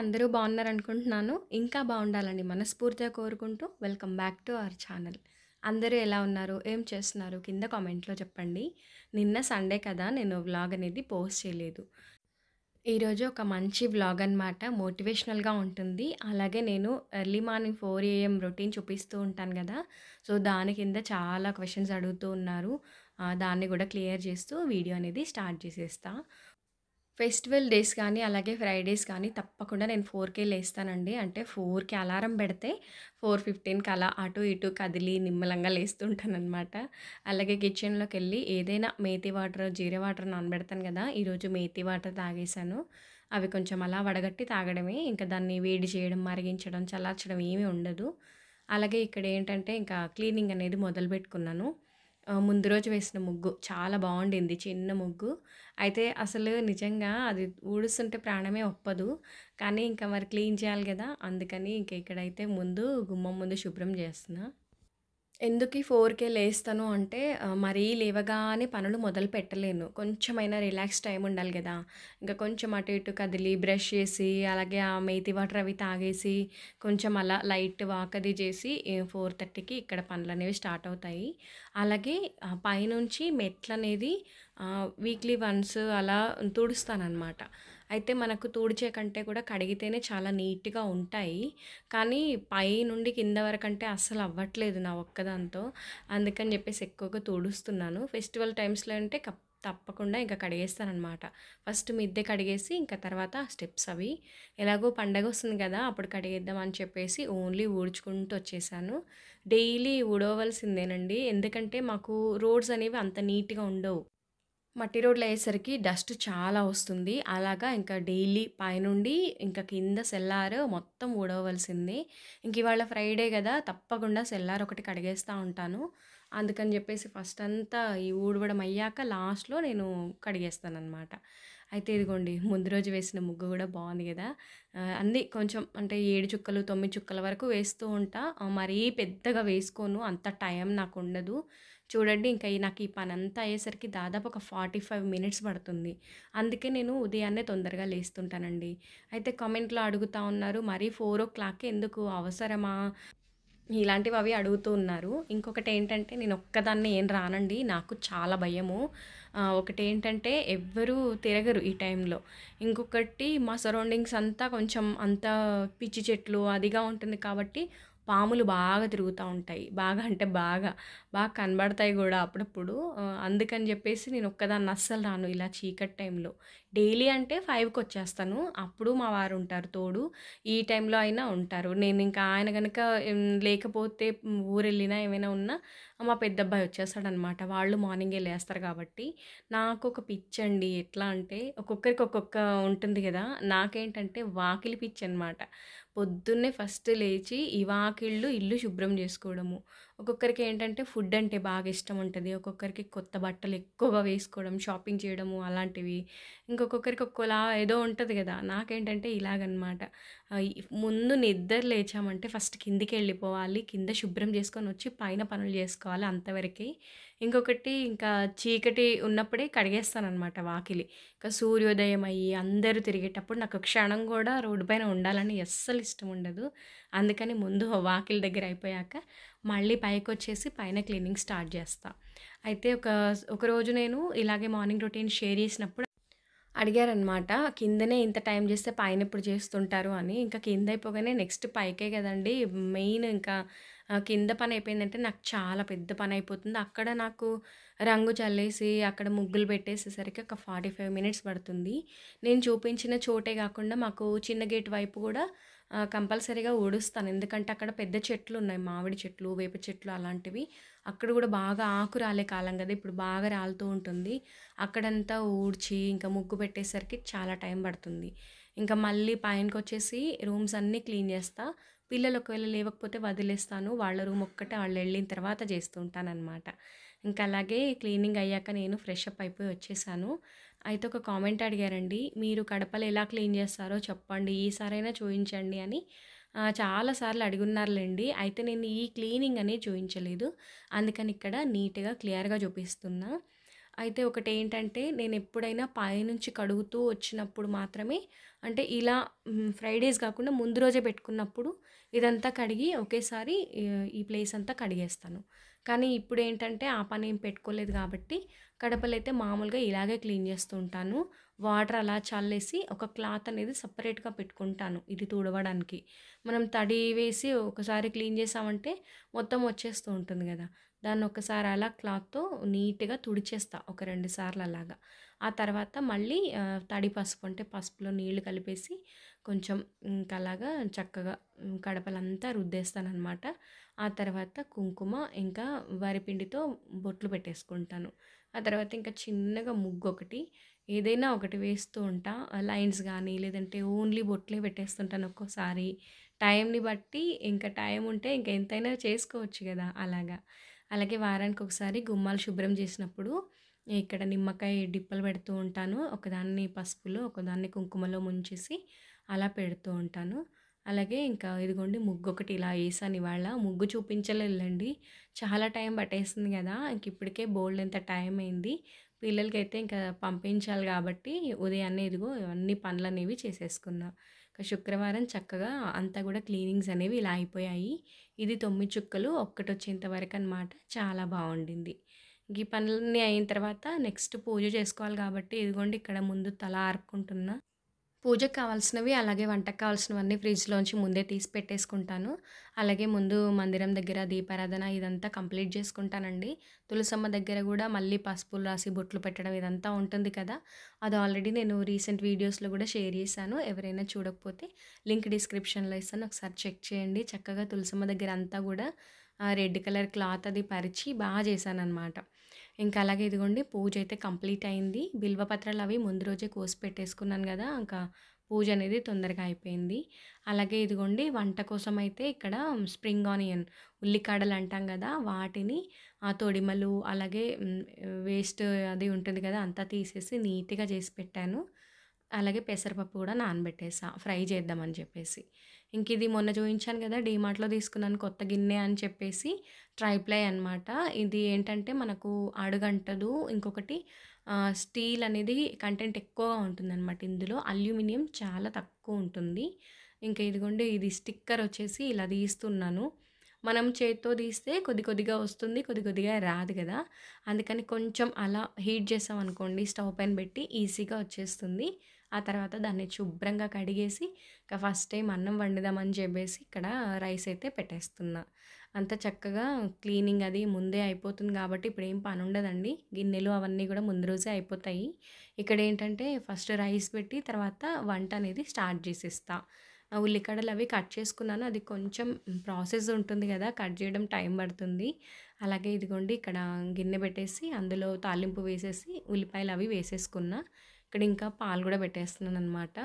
అందరూ బాగున్నారనుకుంటున్నాను. ఇంకా బాగుండాలని మనస్ఫూర్తిగా కోరుకుంటూ welcome back to our channel. అందరూ ఎలా ఉన్నారు? ఏం చేస్తున్నారు? కింద కామెంట్‌లో చెప్పండి. నిన్న సండే కదా! నేను వ్లాగ్ అనేది పోస్ట్ చేయలేదు. ఈరోజు ఒక మంచి వ్లాగ్ అనమాట. మోటివేషనల్‌గా ఉంటుంది. అలాగే నేను ఎర్లీ మార్నింగ్ 4 ఏఎం రొటీన్ చూపిస్తూ ఉంటాను గదా! సో, దాని కింద చాలా క్వెషన్స్ అడుగుతూ ఉన్నారు. దాన్ని గూడా క్లియర్ చేస్తూ వీడియో అనేది స్టార్ట్ చేసేస్తా. ఫెస్టివల్ డేస్ కానీ, అలాగే ఫ్రైడేస్ కానీ తప్పకుండా నేను 4కే లేస్తానండి. అంటే 4కి అలారం పెడితే 4:15కి అలా అటు ఇటు కదిలి నిమ్మలంగా లేస్తుంటాననమాట. అలాగే కిచెన్‌లోకెళ్ళి ఏదైనా మేతి వాటర్, జీరా వాటర్ నానబెడతాను గదా! ఈరోజు మేతి వాటర్ తాగేశాను. అవి కొంచెం అలా వడగట్టి తాగడమే. ఇంకా దాన్ని వేడి చేయడం, మరిగించడం, చల్లార్చడం ఏమీ ఉండదు. అలాగే ఇక్కడేంటంటే ఇంకా క్లీనింగ్ అనేది మొదలుపెట్టుకున్నాను. ముందు రోజు వేసిన ముగ్గు చాలా బావుండింది. చిన్న ముగ్గు. అయితే అసలు నిజంగా అది ఊడుస్తుంటే ప్రాణమే ఒప్పదు. కానీ ఇంకా మరి క్లీన్ చేయాలి గదా! అందుకని ఇంక ఇక్కడైతే ముందు గుమ్మం ముందు శుభ్రం చేస్తున్నా. ఎందుకీ 4కే లేస్తాను అంటే మరీ లేవగానే పనులు మొదలు పెట్టలేను. కొంచెమైనా రిలాక్స్ టైమ్ ఉండాలి గదా! ఇంకా కొంచెం అటు ఇటు కదిలి బ్రష్ చేసి, అలాగే ఆ మేతి వాటర్ అవి తాగేసి, కొంచెం అలా లైట్ వాక్ అది చేసి 4:30కి ఇక్కడ పనులనేవి స్టార్ట్ అవుతాయి. అలాగే పైనుంచి మెట్లనేది వీక్లీ వన్స్ అలా తుడుస్తాననమాట. అయితే మనకు తుడిచే కంటే కూడా కడిగితేనే చాలా నీట్‌గా ఉంటాయి. కానీ పైనుండి కింద వరకంటే అస్సలు అవ్వట్లేదు నా ఒక్కదాంతో. అందుకని జెప్పేసి ఎక్కువగా తుడుస్తున్నాను. ఫెస్టివల్ టైమ్స్‌లో అంటే తప్పకుండా ఇంక కడిగేస్తాననమాట. ఫస్ట్ మిద్దె కడిగేసి ఇంకా తర్వాత స్టెప్స్ అవి. ఎలాగో పండగొస్తుంది గదా! అప్పుడు కడిగేద్దాం అని చెప్పేసి ఓన్లీ ఊడ్చుకుంటూ వచ్చేసాను. డైలీ ఊడవవలసిందేనండి. ఎందుకంటే మాకు రోడ్స్ అనేవి అంత నీట్‌గా ఉండవు. మట్టి రోడ్లయ్యేసరికి డస్ట్ చాలా వస్తుంది. అలాగా ఇంకా డైలీ పైనుండి ఇంకా కింద సెల్లార్ మొత్తం ఊడవవలసిందే. ఇంక ఇవాళ ఫ్రైడే గదా! తప్పకుండా సెల్లార్ ఒకటి కడిగేస్తా ఉంటాను. అందుకని జెప్పేసి ఫస్ట్ అంతా ఈ ఊడవడం అయ్యాక లాస్ట్‌లో నేను కడిగేస్తాననమాట. అయితే ఇదిగోండి ముందు రోజు వేసిన ముగ్గు గూడా బావుంది గదా! అన్నీ కొంచెం అంటే 7 చుక్కలు, 9 చుక్కల వరకు వేస్తూ ఉంటా. మరీ పెద్దగా వేసుకోను. అంత టైం నాకుండదు. చూడండి ఇంకా నాకు ఈ పనంతా అయ్యేసరికి దాదాపు ఒక 45 మినిట్స్ పడుతుంది. అందుకే నేను ఉదయాన్నే తొందరగా లేస్తుంటానండి. అయితే కామెంట్‌లో అడుగుతా ఉన్నారు, "మరీ 4:00కే ఎందుకు అవసరమా?" ఇలాంటివి అవి అడుగుతూ ఉన్నారు. ఇంకొకటేంటంటే నేనొక్కదాన్నే ఏం రానండి. నాకు చాలా భయము. ఒకటేంటంటే ఎవ్వరూ తిరగరు ఈ టైంలో. ఇంకొకటి మా సరౌండింగ్స్ అంతా కొంచెం అంతా పిచ్చి చెట్లు అదిగా ఉంటుంది కాబట్టి పాములు బాగా తిరుగుతా ఉంటాయి. బాగా అంటే బాగా కనబడతాయి గూడా అప్పుడప్పుడు. అందుకని జెప్పేసి నేనొక్కదాన్ని అస్సలు రాను ఇలా చీకటి టైంలో. డైలీ అంటే 5:00కొచ్చేస్తాను. అప్పుడు మా వారుంటారు తోడు. ఈ టైంలో అయినా ఉంటారు. నేనింకా ఆయన గనక లేకపోతే ఊరెళ్ళినా ఏమైనా ఉన్నా మా పెద్దబ్బాయి వచ్చేస్తాడనమాట. వాళ్ళు మార్నింగే లేస్తారు కాబట్టి. నాకొక పిచ్చండి. ఎట్లా అంటే ఒక్కొక్కరికి ఒక్కొక్క ఉంటుంది గదా! నాకేంటంటే వాకిలి పిచ్చనమాట. పొద్దున్నే ఫస్ట్ లేచి ఈ వాకిళ్ళు, ఇల్లు శుభ్రం జేసుకోవడము. ఒక్కొక్కరికేంటంటే ఫుడ్ అంటే బాగా ఇష్టం ఉంటది. ఒక్కొక్కరికి కొత్త బట్టలు ఎక్కువగా వేసుకోవడం, షాపింగ్ చేయడము అలాంటివి. ఇంకొక్కొక్కరికి ఒక్కోలా ఏదో ఉంటది గదా! నాకేంటంటే ఇలాగనమాట. ముందు నిద్ర లేచామంటే ఫస్ట్ కిందికెళ్ళిపోవాలి. కింద శుభ్రం చేసుకొనొచ్చి పైన పనులు జేసుకోవాలి అంతవరకే. ఇంకొకటి ఇంకా చీకటి ఉన్నప్పుడే కడిగేస్తాననమాట వాకిలి. ఇంకా సూర్యోదయం అయ్యి అందరూ తిరిగేటప్పుడు నాకు క్షణం గూడా రోడ్డు పైన ఉండాలని అస్సలు ఇష్టం ఉండదు. అందుకని ముందు వాకిలి దగ్గర అయిపోయాక మళ్ళీ పైకొచ్చేసి పైన క్లీనింగ్ స్టార్ట్ జేస్తా. అయితే ఒకరోజు నేను ఇలాగే మార్నింగ్ రొటీన్ షేర్ చేసినప్పుడు అడిగారనమాట. కిందనే ఇంత టైం చేస్తే పైనెప్పుడు చేస్తుంటారు అని. ఇంకా కిందయిపోగానే నెక్స్ట్ పైకే గదండీ! మెయిన్ ఇంకా కింద పనయిపోయిందంటే నాకు చాలా పెద్ద పనయిపోతుంది. అక్కడ నాకు రంగు చల్లేసి, అక్కడ ముగ్గులు పెట్టేసేసరికి ఒక 45 మినిట్స్ పడుతుంది. నేను చూపించిన చోటే గాకుండా మాకు చిన్న గేట్ వైపు గూడా కంపల్సరీగా ఊడుస్తాను. ఎందుకంటే అక్కడ పెద్ద చెట్లున్నాయి. మామిడి చెట్లు, వేప చెట్లు అలాంటివి. అక్కడ గూడా బాగా ఆకు రాలే కాలం గదా! ఇప్పుడు బాగా రాలుతూ ఉంటుంది. అక్కడంతా ఊడ్చి, ఇంకా ముగ్గు పెట్టేసరికి చాలా టైం పడుతుంది. ఇంకా మళ్ళీ పైనకొచ్చేసి రూమ్స్ అన్నీ క్లీన్ చేస్తా. పిల్లలు ఒకవేళ లేవకపోతే వదిలేస్తాను. వాళ్ళ రూమ్ ఒక్కటే వాళ్ళెళ్ళిన తర్వాత చేస్తూ ఉంటాననమాట. ఇంకా అలాగే క్లీనింగ్ అయ్యాక నేను ఫ్రెష్ అప్ అయిపోయి వచ్చేసాను. అయితే ఒక కామెంట్ అడిగారండి. "మీరు కడపలు ఎలా క్లీన్ చేస్తారో చెప్పండి. ఈసారైనా చూయించండి" అని. చాలా సార్లు అడిగున్నారులెండి. అయితే నేను ఈ క్లీనింగ్ అనేది చూయించలేదు. అందుకని ఇక్కడ నీట్‌గా, క్లియర్‌గా చూపిస్తున్నా. అయితే ఒకటేంటంటే నేనెప్పుడైనా పైనుంచి కడుగుతూ వచ్చినప్పుడు మాత్రమే అంటే ఇలా ఫ్రైడేస్ గాకుండా ముందు రోజే పెట్టుకున్నప్పుడు ఇదంతా కడిగి ఒకేసారి ఈ ప్లేస్ అంతా కడిగేస్తాను. కానీ ఇప్పుడేంటంటే ఆ పనేం పెట్టుకోలేదు గాబట్టి కడపలైతే మామూలుగా ఇలాగే క్లీన్ చేస్తూ ఉంటాను. వాటర్ అలా చల్లేసి ఒక క్లాత్ అనేది సెపరేట్‌గా పెట్టుకుంటాను ఇది తుడవడానికి. మనం తడి వేసి ఒకసారి క్లీన్ చేసామంటే మొత్తం వచ్చేస్తూ ఉంటుంది గదా! దాన్నొకసారి అలా క్లాత్‌తో నీట్‌గా తుడిచేస్తా. ఒక 2 సార్లు అలాగా. ఆ తర్వాత మళ్ళీ తడి పసుపు అంటే పసుపులో నీళ్లు కలిపేసి కొంచెం ఇంకలాగా చక్కగా కడపలంతా రుద్దేస్తాననమాట. ఆ తర్వాత కుంకుమ ఇంకా వరిపిండితో బొట్లు పెట్టేసుకుంటాను. ఆ తర్వాత ఇంకా చిన్నగా ముగ్గొకటి ఏదైనా ఒకటి వేస్తూ ఉంటా. లైన్స్ గానీ, లేదంటే ఓన్లీ బొట్లే పెట్టేస్తుంటాను ఒక్కోసారి. టైంని బట్టి ఇంకా టైం ఉంటే ఇంక ఎంతైనా చేసుకోవచ్చు గదా! అలాగా. అలాగే వారానికొకసారి గుమ్మాలు శుభ్రం చేసినప్పుడు ఇక్కడ నిమ్మకాయ డిప్పలు పెడుతూ ఉంటాను. ఒకదాన్ని పసుపులో, ఒకదాన్ని కుంకుమలో ముంచేసి అలా పెడుతూ ఉంటాను. అలాగే ఇంకా ఇదిగోండి ముగ్గొకటి ఇలా ఏసాను ఇవాళ. ముగ్గు చూపించలేదులెండి. చాలా టైం పట్టేసింది గదా! ఇంక ఇప్పటికే బోలెడంత టైం అయింది. పిల్లలకైతే ఇంకా పంపించాలి గాబట్టి ఉదయాన్నే ఇదిగో అన్ని పనులనేవి చేసేసుకున్నా. ఇక శుక్రవారం చక్కగా అంతా గూడా క్లీనింగ్స్ అనేవి ఇలా అయిపోయాయి. ఇది 9 చుక్కలు ఒక్కటొచ్చేంత వరకనమాట. చాలా బావుండింది. ఈ పనులన్నీ అయిన తర్వాత నెక్స్ట్ పూజ చేసుకోవాలి గాబట్టి ఇదిగోండి ఇక్కడ ముందు తల ఆర్పుకుంటున్నా. పూజకు కావాల్సినవి, అలాగే వంటకు కావాల్సినవన్నీ ఫ్రిడ్జ్‌లోంచి ముందే తీసి పెట్టేసుకుంటాను. అలాగే ముందు మందిరం దగ్గర దీపారాధన ఇదంతా కంప్లీట్ చేసుకుంటానండి. తులసమ్మ దగ్గర గూడా మళ్ళీ పసుపులు రాసి బొట్లు పెట్టడం ఇదంతా ఉంటుంది కదా! అది ఆల్రెడీ నేను రీసెంట్ వీడియోస్‌లో గూడా షేర్ చేశాను. ఎవరైనా చూడకపోతే లింక్ డిస్క్రిప్షన్‌లో ఇస్తాను. ఒకసారి చెక్ చేయండి. చక్కగా తులసమ్మ దగ్గర అంతా గూడా రెడ్ కలర్ క్లాత్ అది పరిచి చేశాననమాట. ఇంకా అలాగే ఇదిగోండి పూజ అయితే కంప్లీట్ అయింది. బిల్వ పత్రాలవి ముందు రోజే కోసి పెట్టేసుకున్నాను గదా! ఇంకా పూజ అనేది తొందరగా అయిపోయింది. అలాగే ఇదిగోండి వంట కోసమైతే ఇక్కడ స్ప్రింగ్ ఆనియన్ ఉల్లికాడలు అంటాం గదా! వాటిని తొడిమలు అలాగే వేస్ట్ అది ఉంటుంది గదా! అంతా తీసేసి నీట్‌గా చేసి పెట్టాను. అలాగే పెసరపప్పు గూడా నానబెట్టేసా ఫ్రై చేద్దామని చెప్పేసి. ఇంకిది మొన్న చూయించాను గదా! డీమార్ట్‌లో తీసుకున్నాను కొత్త గిన్నె అని చెప్పేసి ట్రైప్లై అనమాట. ఇది ఏంటంటే మనకు అడుగంటదు. ఇంకొకటి స్టీల్ అనేది కంటెంట్ ఎక్కువగా ఉంటుందనమాట ఇందులో. అల్యూమినియం చాలా తక్కువుంటుంది. ఇంకా ఇదిగోండి ఇది స్టిక్కర్ వచ్చేసి ఇలా తీస్తున్నాను. మనం చేత్తో తీస్తే కొద్ది కొద్దిగా వస్తుంది. కొద్ది కొద్దిగా రాదు గదా! అందుకని కొంచెం అలా హీట్ చేసామనుకోండి స్టవ్ పైన పెట్టి ఈజీగా వచ్చేస్తుంది. ఆ తర్వాత దాన్ని శుభ్రంగా కడిగేసి ఇక ఫస్ట్ టైం అన్నం వండుదామని చెప్పేసి ఇక్కడ రైస్ అయితే పెట్టేస్తున్నా. అంత చక్కగా క్లీనింగ్ అది ముందే అయిపోతుంది కాబట్టి ఇప్పుడేం పనుండదండి. గిన్నెలు అవన్నీ గూడా ముందు రోజే అయిపోతాయి. ఇక్కడేంటంటే ఫస్ట్ రైస్ పెట్టి తర్వాత వంట అనేది స్టార్ట్ జేసేస్తా. ఉల్లిగడ్డలవి కట్ చేసుకున్నాను. అది కొంచెం ప్రాసెస్ ఉంటుంది గదా! కట్ జేయడం టైం పడుతుంది. అలాగే ఇదిగోండి ఇక్కడ గిన్నె పెట్టేసి అందులో తాలింపు వేసేసి ఉల్లిపాయలవి వేసేసుకున్నా. ఇక్కడ ఇంకా పాలు గూడా పెట్టేస్తున్నాననమాట.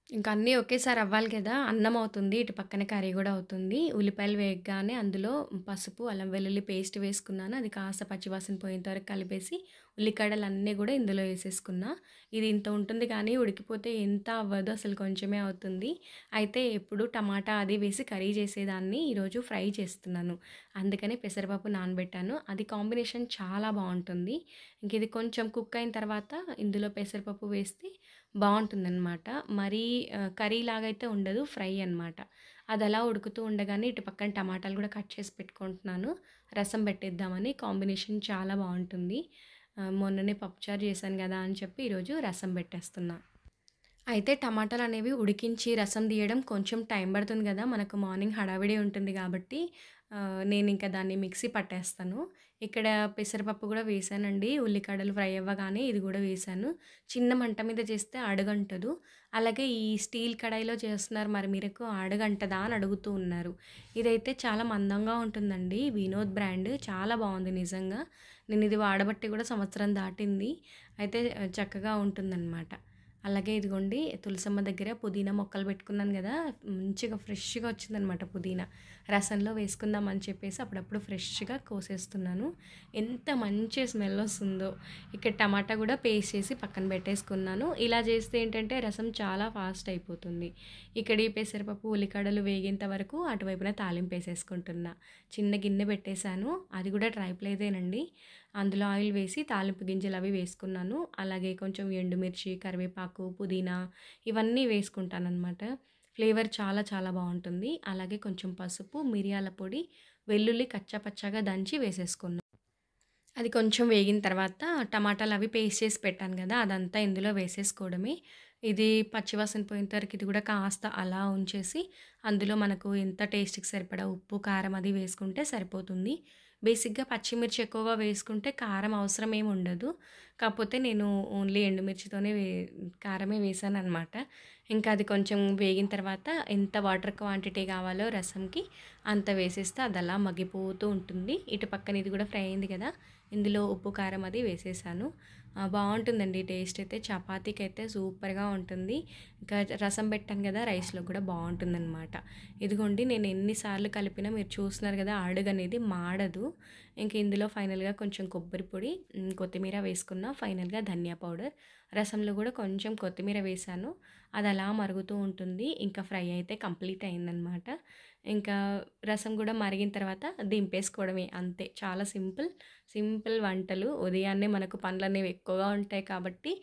ఇంక అన్నీ ఒకేసారి అవ్వాలి కదా! అన్నం అవుతుంది. ఇటు పక్కన కర్రీ గూడా అవుతుంది. ఉల్లిపాయలు వేగగానే అందులో పసుపు, అల్లం వెల్లుల్లి పేస్ట్ వేసుకున్నాను. అది కాస్త పచ్చివాసన పోయేంత వరకు కలిపేసి ఉల్లికాడలన్నీ గూడా ఇందులో ఏసేసుకున్నా. ఇది ఇంత ఉంటుంది కానీ ఉడికిపోతే ఎంత అవ్వదు అసలు కొంచెమే అవుతుంది. అయితే ఎప్పుడు టమాటా అది వేసి కర్రీ చేసేదాన్ని. ఈరోజు ఫ్రై చేస్తున్నాను. అందుకని పెసరపప్పు నానబెట్టాను. అది కాంబినేషన్ చాలా బావుంటుంది. ఇంక ఇది కొంచెం కుక్ అయిన తర్వాత ఇందులో పెసరపప్పు వేస్తే బావుంటుందనమాట. మరీ కర్రీలాగా అయితే ఉండదు. ఫ్రై అనమాట. అదలా ఉడుకుతూ ఉండగానే ఇటు పక్కన టమాటాలు గూడా కట్ చేసి పెట్టుకుంటున్నాను. రసం పెట్టేద్దామని కాంబినేషన్ చాలా బావుంటుంది. మొన్ననే పప్పుచారు చేశాను గదా! అని చెప్పి ఈరోజు రసం పెట్టేస్తున్నా. అయితే టమాటాలనేవి ఉడికించి రసం తీయడం కొంచెం టైం పడుతుంది గదా! మనకు మార్నింగ్ హడావిడి ఉంటుంది గాబట్టి నేనింక దాన్ని మిక్సీ పట్టేస్తాను. ఇక్కడ పెసరపప్పు గూడా వేశానండి. ఉల్లికాడలు ఫ్రై అవ్వగానే ఇది గూడా వేశాను. చిన్న మంట మీద చేస్తే అడుగంటదు. అలాగే ఈ స్టీల్ కడాయిలో చేస్తున్నారు మరి మీకు అడుగంటదా అని అడుగుతూ ఉన్నారు. ఇదైతే చాలా మందంగా ఉంటుందండి. వినోద్ బ్రాండ్ చాలా బావుంది నిజంగా. నేనిది వాడబట్టి గూడా సంవత్సరం దాటింది. అయితే చక్కగా ఉంటుందనమాట. అలాగే ఇదిగోండి తులసమ్మ దగ్గర పుదీనా మొక్కలు పెట్టుకున్నాను గదా! మంచిగా ఫ్రెష్‌గా వచ్చిందనమాట పుదీనా. రసంలో వేసుకుందామని చెప్పేసి అప్పుడప్పుడు ఫ్రెష్‌గా కోసేస్తున్నాను. ఎంత మంచి స్మెల్ వస్తుందో. ఇక్కడ టమాటా కూడా పేస్ట్ చేసి పక్కన పెట్టేసుకున్నాను. ఇలా చేస్తే ఏంటంటే రసం చాలా ఫాస్ట్ అయిపోతుంది. ఇక్కడ ఈ పెసరపప్పు, ఉల్లిగడ్డలు వేగేంత వరకు అటువైపున తాలింపేసేసుకుంటున్నా. చిన్న గిన్నె పెట్టేశాను. అది కూడా ట్రైప్లేదేనండి. అందులో ఆయిల్ వేసి తాలింపు గింజలు అవి వేసుకున్నాను. అలాగే కొంచెం ఎండుమిర్చి, కరివేపాకు, పుదీనా ఇవన్నీ వేసుకుంటాననమాట. ఫ్లేవర్ చాలా చాలా బావుంటుంది. అలాగే కొంచెం పసుపు, మిరియాల పొడి, వెల్లుల్లి కచ్చాపచ్చాగా దంచి వేసేసుకున్నా. అది కొంచెం వేగిన తర్వాత టమాటాలు అవి పేస్ట్ చేసి పెట్టాను కదా! అదంతా ఇందులో వేసేసుకోవడమే. ఇది పచ్చివాసన పోయేంత వరకు ఇది కూడా కాస్త అలా ఉంచేసి, అందులో మనకు ఎంత టేస్ట్‌కి సరిపడా ఉప్పు, కారం అది వేసుకుంటే సరిపోతుంది. బేసిక్‌గా పచ్చిమిర్చి ఎక్కువగా వేసుకుంటే కారం అవసరం ఏమి ఉండదు. కాకపోతే నేను ఓన్లీ ఎండుమిర్చితోనే కారమే వేశాననమాట. ఇంకా అది కొంచెం వేగిన తర్వాత ఎంత వాటర్ క్వాంటిటీ కావాలో రసంకి అంత వేసేస్తే అది అలా మగ్గిపోతూ ఉంటుంది. ఇటు పక్కన ఇది కూడా ఫ్రై అయింది కదా! ఇందులో ఉప్పు, కారం అది వేసేసాను. బావుంటుందండి టేస్ట్ అయితే. చపాతీకైతే సూపర్‌గా ఉంటుంది. ఇంకా రసం పెట్టాను కదా! రైస్‌లో కూడా బావుంటుందనమాట. ఇదిగోండి నేను ఎన్ని సార్లు కలిపినా మీరు చూస్తున్నారు కదా! అడుగనేది మాడదు. ఇంక ఇందులో ఫైనల్‌గా కొంచెం కొబ్బరి పొడి, కొత్తిమీర వేసుకున్నా. ఫైనల్‌గా ధనియా పౌడర్. రసంలో కూడా కొంచెం కొత్తిమీర వేశాను. అది అలా మరుగుతూ ఉంటుంది. ఇంకా ఫ్రై అయితే కంప్లీట్ అయిందనమాట. ఇంకా రసం కూడా మరిగిన తర్వాత దింపేసుకోవడమే అంతే. చాలా సింపుల్. సింపుల్ వంటలు. ఉదయాన్నే మనకు పనులనేవి ఎక్కువగా ఉంటాయి కాబట్టి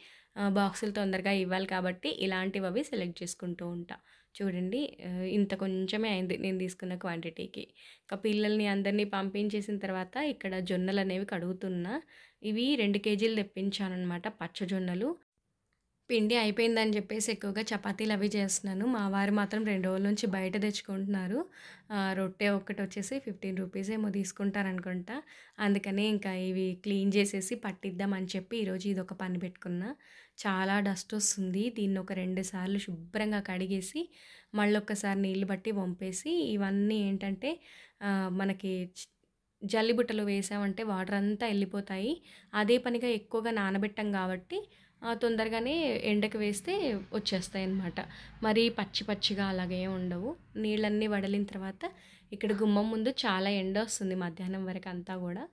బాక్సులు తొందరగా ఇవ్వాలి కాబట్టి ఇలాంటివవి సెలెక్ట్ చేసుకుంటూ ఉంటా. చూడండి ఇంత కొంచెమే అయింది నేను తీసుకున్న క్వాంటిటీకి. ఇంకా పిల్లల్ని అందరినీ పంపించేసిన తర్వాత ఇక్కడ జొన్నలనేవి కడుగుతున్నా. ఇవి 2 కేజీలు తెప్పించాననమాట పచ్చ జొన్నలు. పిండి అయిపోయిందని చెప్పేసి ఎక్కువగా చపాతీలవి చేస్తున్నాను. మా వారు మాత్రం 2 రోజుల నుంచి బయట తెచ్చుకుంటున్నారు. రొట్టె ఒక్కటొచ్చేసి 15 రూపీస్ ఏమో తీసుకుంటారనుకుంటా. అందుకని ఇంకా ఇవి క్లీన్ చేసేసి పట్టిద్దామని చెప్పి ఈరోజు ఇదొక పని పెట్టుకున్నా. చాలా డస్టొస్తుంది. దీన్నొక 2 సార్లు శుభ్రంగా కడిగేసి, మళ్ళొక్కసారి నీళ్లు బట్టి వంపేసి, ఇవన్నీ ఏంటంటే మనకి జల్లి బుట్టలో వేసామంటే వాటరంతా ఎళ్ళిపోతాయి. అదే పనిగా ఎక్కువగా నానబెట్టాం కాబట్టి తొందరగానే ఎండకి వేస్తే వచ్చేస్తాయన్నమాట. మరీ పచ్చి పచ్చిగా అలాగే ఉండవు. నీళ్ళన్నీ వడలిన తర్వాత ఇక్కడ గుమ్మం ముందు చాలా ఎండొస్తుంది మధ్యాహ్నం వరకంతా గూడా.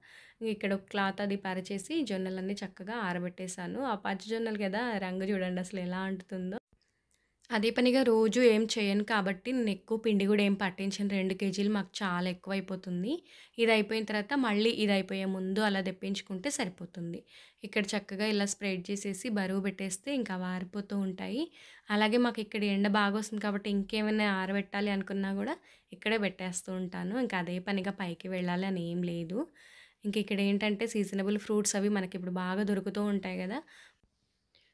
ఇక్కడ ఒక క్లాత్ అది పరిచేసి జొన్నలన్నీ చక్కగా ఆరబెట్టేసాను. ఆ పచ్చి జొన్నలు గదా! రంగు చూడండి అసలు ఎలా అంటుతుందో. అదే పనిగా రోజు ఏం చేయను కాబట్టి నేనెక్కువ పిండి గూడా ఏం పట్టించను. 2 కేజీలు మాకు చాలా ఎక్కువైపోతుంది. ఇదయిపోయిన తర్వాత మళ్ళీ ఇదయిపోయే ముందు అలా తెప్పించుకుంటే సరిపోతుంది. ఇక్కడ చక్కగా ఇలా స్ప్రెడ్ చేసేసి బరువు పెట్టేస్తే ఇంకా అవి ఆరిపోతూ ఉంటాయి. అలాగే మాకిక్కడ ఎండ బాగొస్తుంది కాబట్టి ఇంకేమైనా ఆరబెట్టాలి అనుకున్నా గూడా ఇక్కడే పెట్టేస్తూ ఉంటాను. ఇంకా అదే పనిగా పైకి వెళ్ళాలి అని ఏం లేదు. ఇంక ఇక్కడేంటంటే సీజనబుల్ ఫ్రూట్స్ అవి మనకిప్పుడు బాగా దొరుకుతూ ఉంటాయి గదా!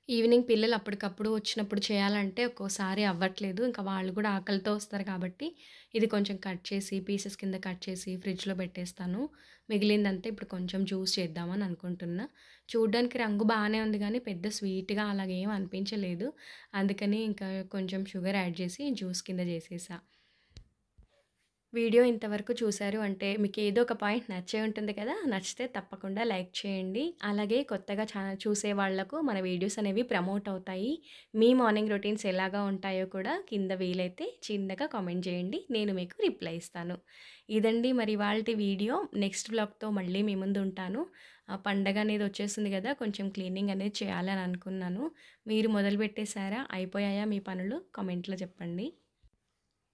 ఈవినింగ్ పిల్లలు అప్పటికప్పుడు వచ్చినప్పుడు చేయాలంటే ఒక్కోసారి అవ్వట్లేదు. ఇంకా వాళ్ళు గూడా ఆకలితో వస్తారు కాబట్టి, ఇది కొంచెం కట్ చేసి పీసెస్ కింద కట్ చేసి ఫ్రిడ్జ్‌లో పెట్టేస్తాను. మిగిలిందంతా ఇప్పుడు కొంచెం జ్యూస్ చేద్దామని అనుకుంటున్నా. చూడ్డానికి రంగు బానే ఉంది గానీ, పెద్ద స్వీట్‌గా అలాగేం అనిపించలేదు. అందుకని ఇంకా కొంచెం షుగర్ యాడ్ చేసి జ్యూస్ కింద చేసేసా. వీడియో ఇంతవరకు చూశారు అంటే మీకేదో ఒక పాయింట్ నచ్చే ఉంటుంది కదా! నచ్చితే తప్పకుండా లైక్ చేయండి. అలాగే కొత్తగా ఛానల్ చూసే వాళ్ళకు మన వీడియోస్ అనేవి ప్రమోట్ అవుతాయి. మీ మార్నింగ్ రొటీన్స్ ఎలాగా ఉంటాయో కూడా కింద వీలైతే చిన్నగా కామెంట్ చేయండి. నేను మీకు రిప్లై ఇస్తాను. ఇదండి మరి ఇవాల్టి వీడియో. నెక్స్ట్ వ్లాగ్‌తో మళ్ళీ మీ ముందు ఉంటాను. పండగ అనేది వచ్చేస్తుంది కదా! కొంచెం క్లీనింగ్ అనేది చేయాలని అనుకున్నాను. మీరు మొదలుపెట్టేసారా? అయిపోయాయా మీ పనులు? కామెంట్‌లో చెప్పండి.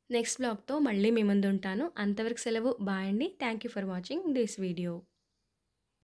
నెక్స్ట్ వ్లాగ్‌తో మళ్ళీ మీ ముందుంటాను. అంతవరకు సెలవు. బాయ్ అండి. Thank you for watching this video.